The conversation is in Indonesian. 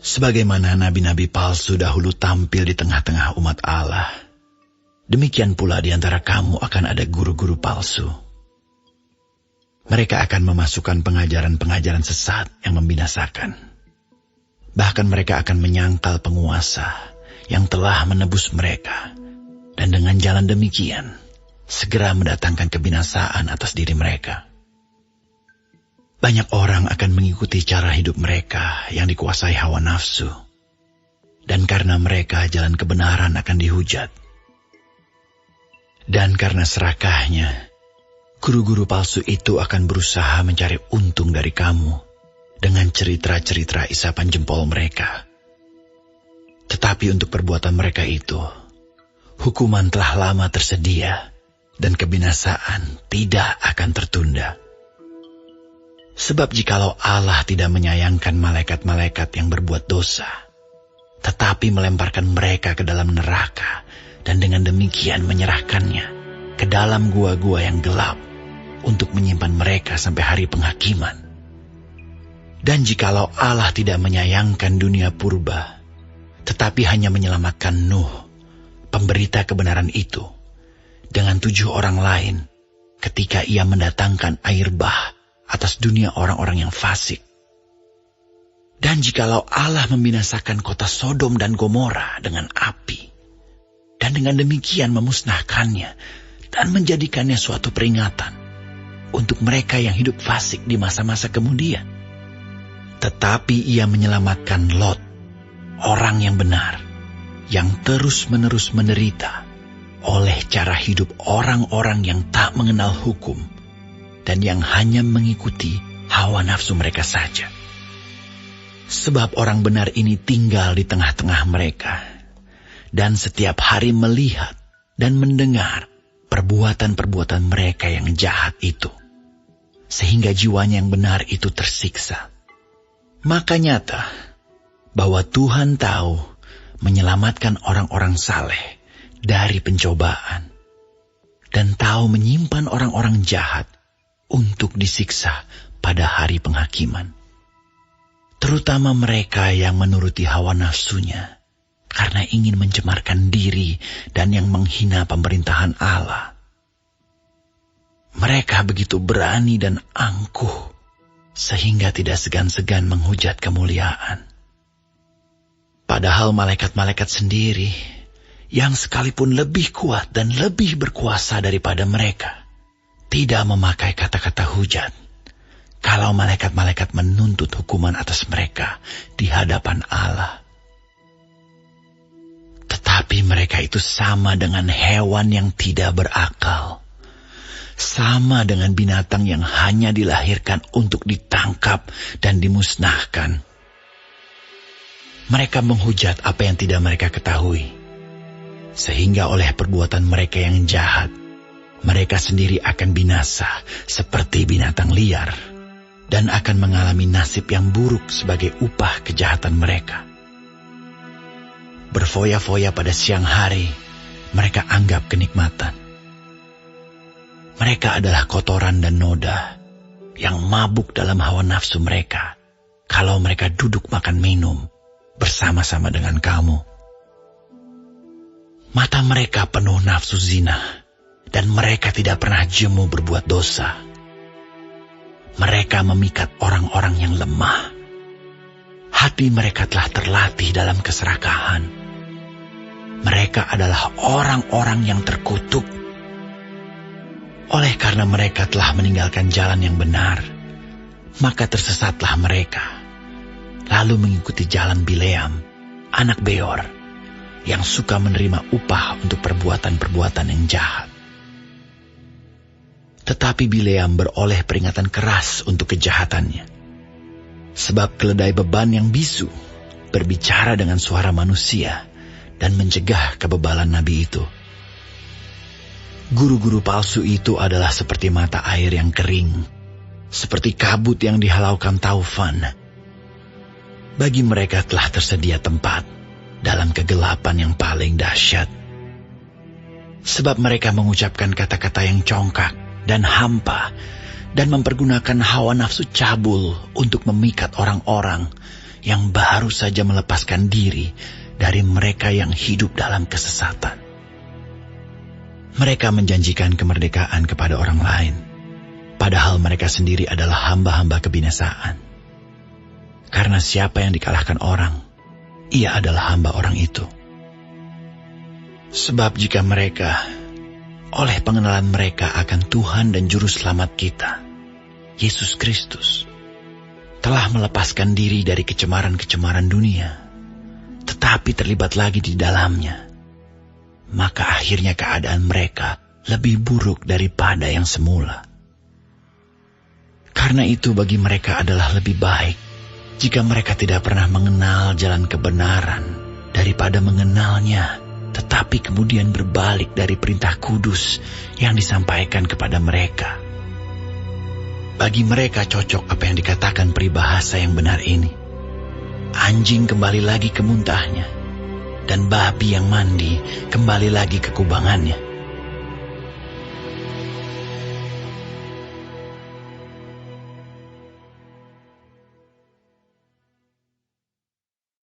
Sebagaimana nabi-nabi palsu dahulu tampil di tengah-tengah umat Allah, demikian pula di antara kamu akan ada guru-guru palsu. Mereka akan memasukkan pengajaran-pengajaran sesat yang membinasakan. Bahkan mereka akan menyangkal penguasa yang telah menebus mereka, dan dengan jalan demikian segera mendatangkan kebinasaan atas diri mereka. Banyak orang akan mengikuti cara hidup mereka yang dikuasai hawa nafsu, dan karena mereka jalan kebenaran akan dihujat. Dan karena serakahnya, guru-guru palsu itu akan berusaha mencari untung dari kamu dengan cerita-cerita isapan jempol mereka. Tetapi untuk perbuatan mereka itu, hukuman telah lama tersedia dan kebinasaan tidak akan tertunda. Sebab jikalau Allah tidak menyayangkan malaikat-malaikat yang berbuat dosa, tetapi melemparkan mereka ke dalam neraka dan dengan demikian menyerahkannya ke dalam gua-gua yang gelap untuk menyimpan mereka sampai hari penghakiman. Dan jikalau Allah tidak menyayangkan dunia purba, tetapi hanya menyelamatkan Nuh, pemberita kebenaran itu, dengan 7 orang lain ketika ia mendatangkan air bah atas dunia orang-orang yang fasik. Dan jikalau Allah membinasakan kota Sodom dan Gomora dengan api, dan dengan demikian memusnahkannya dan menjadikannya suatu peringatan untuk mereka yang hidup fasik di masa-masa kemudian, tetapi ia menyelamatkan Lot, orang yang benar, yang terus-menerus menderita oleh cara hidup orang-orang yang tak mengenal hukum dan yang hanya mengikuti hawa nafsu mereka saja. Sebab orang benar ini tinggal di tengah-tengah mereka, dan setiap hari melihat dan mendengar perbuatan-perbuatan mereka yang jahat itu, sehingga jiwanya yang benar itu tersiksa. Maka nyata bahwa Tuhan tahu menyelamatkan orang-orang saleh dari pencobaan, dan tahu menyimpan orang-orang jahat untuk disiksa pada hari penghakiman. Terutama mereka yang menuruti hawa nafsunya karena ingin mencemarkan diri dan yang menghina pemerintahan Allah. Mereka begitu berani dan angkuh sehingga tidak segan-segan menghujat kemuliaan. Padahal malaikat-malaikat sendiri yang sekalipun lebih kuat dan lebih berkuasa daripada mereka tidak memakai kata-kata hujat kalau malaikat-malaikat menuntut hukuman atas mereka di hadapan Allah. Tetapi mereka itu sama dengan hewan yang tidak berakal, sama dengan binatang yang hanya dilahirkan untuk ditangkap dan dimusnahkan. Mereka menghujat apa yang tidak mereka ketahui, sehingga oleh perbuatan mereka yang jahat, mereka sendiri akan binasa seperti binatang liar dan akan mengalami nasib yang buruk sebagai upah kejahatan mereka. Berfoya-foya pada siang hari, mereka anggap kenikmatan. Mereka adalah kotoran dan noda yang mabuk dalam hawa nafsu mereka kalau mereka duduk makan minum bersama-sama dengan kamu. Mata mereka penuh nafsu zina, dan mereka tidak pernah jemu berbuat dosa. Mereka memikat orang-orang yang lemah. Hati mereka telah terlatih dalam keserakahan. Mereka adalah orang-orang yang terkutuk. Oleh karena mereka telah meninggalkan jalan yang benar, maka tersesatlah mereka, lalu mengikuti jalan Bileam, anak Beor, yang suka menerima upah untuk perbuatan-perbuatan yang jahat. Tetapi Bileam beroleh peringatan keras untuk kejahatannya. Sebab keledai beban yang bisu berbicara dengan suara manusia dan mencegah kebebalan nabi itu. Guru-guru palsu itu adalah seperti mata air yang kering, seperti kabut yang dihalaukan taufan. Bagi mereka telah tersedia tempat dalam kegelapan yang paling dahsyat. Sebab mereka mengucapkan kata-kata yang congkak dan hampa, dan mempergunakan hawa nafsu cabul untuk memikat orang-orang yang baru saja melepaskan diri dari mereka yang hidup dalam kesesatan. Mereka menjanjikan kemerdekaan kepada orang lain, padahal mereka sendiri adalah hamba-hamba kebinasaan. Karena siapa yang dikalahkan orang, ia adalah hamba orang itu. Sebab jika mereka, oleh pengenalan mereka akan Tuhan dan Juru Selamat kita, Yesus Kristus, telah melepaskan diri dari kecemaran-kecemaran dunia, tetapi terlibat lagi di dalamnya, maka akhirnya keadaan mereka lebih buruk daripada yang semula. Karena itu bagi mereka adalah lebih baik jika mereka tidak pernah mengenal jalan kebenaran daripada mengenalnya, tetapi kemudian berbalik dari perintah kudus yang disampaikan kepada mereka. Bagi mereka cocok apa yang dikatakan peribahasa yang benar ini. Anjing kembali lagi ke muntahnya, dan babi yang mandi kembali lagi ke kubangannya.